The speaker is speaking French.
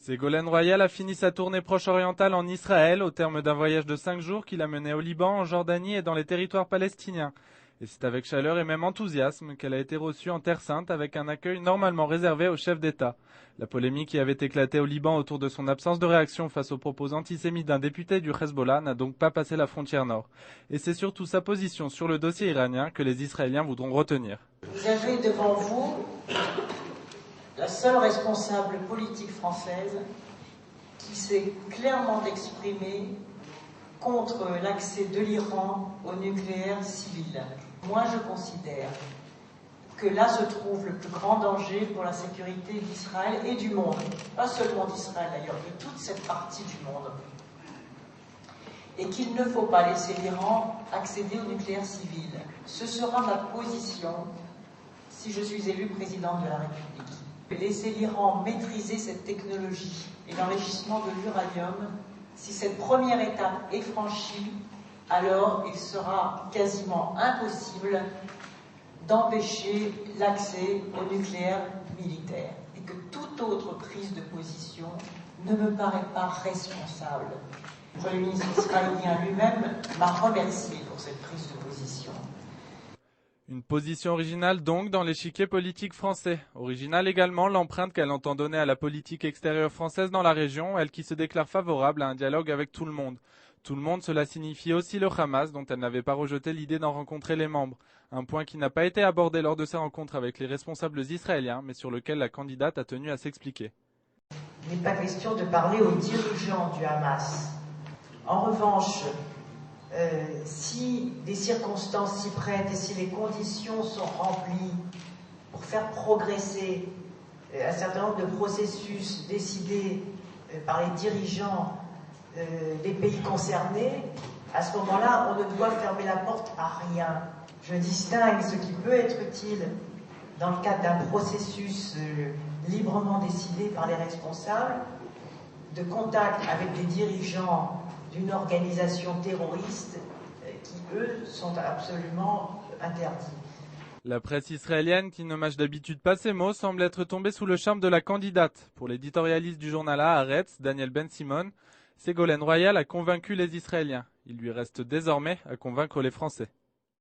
Ségolène Royal a fini sa tournée proche-orientale en Israël au terme d'un voyage de 5 jours qui l'a menée au Liban, en Jordanie et dans les territoires palestiniens. Et c'est avec chaleur et même enthousiasme qu'elle a été reçue en Terre Sainte avec un accueil normalement réservé aux chefs d'État. La polémique qui avait éclaté au Liban autour de son absence de réaction face aux propos antisémites d'un député du Hezbollah n'a donc pas passé la frontière nord. Et c'est surtout sa position sur le dossier iranien que les Israéliens voudront retenir. Vous avez devant vous la seule responsable politique française qui s'est clairement exprimée contre l'accès de l'Iran au nucléaire civil. Moi, je considère que là se trouve le plus grand danger pour la sécurité d'Israël et du monde. Pas seulement d'Israël d'ailleurs, de toute cette partie du monde. Et qu'il ne faut pas laisser l'Iran accéder au nucléaire civil. Ce sera ma position si je suis élu président de la République. Laisser l'Iran maîtriser cette technologie et l'enrichissement de l'uranium, si cette première étape est franchie, alors il sera quasiment impossible d'empêcher l'accès au nucléaire militaire. Et que toute autre prise de position ne me paraît pas responsable. Le Premier ministre israélien lui-même m'a remercié pour cette prise de position. Une position originale donc dans l'échiquier politique français. Originale également l'empreinte qu'elle entend donner à la politique extérieure française dans la région, elle qui se déclare favorable à un dialogue avec tout le monde. Tout le monde, cela signifie aussi le Hamas, dont elle n'avait pas rejeté l'idée d'en rencontrer les membres. Un point qui n'a pas été abordé lors de ses rencontres avec les responsables israéliens, mais sur lequel la candidate a tenu à s'expliquer. Il n'est pas question de parler aux dirigeants du Hamas. En revanche, si des circonstances s'y prêtent et si les conditions sont remplies pour faire progresser un certain nombre de processus décidés par les dirigeants des pays concernés, à ce moment-là, on ne doit fermer la porte à rien. Je distingue ce qui peut être utile dans le cadre d'un processus librement décidé par les responsables, de contact avec des dirigeants d'une organisation terroriste qui, eux, sont absolument interdits. La presse israélienne, qui ne mâche d'habitude pas ses mots, semble être tombée sous le charme de la candidate. Pour l'éditorialiste du journal Haaretz, Daniel Ben-Simon, Ségolène Royal a convaincu les Israéliens. Il lui reste désormais à convaincre les Français.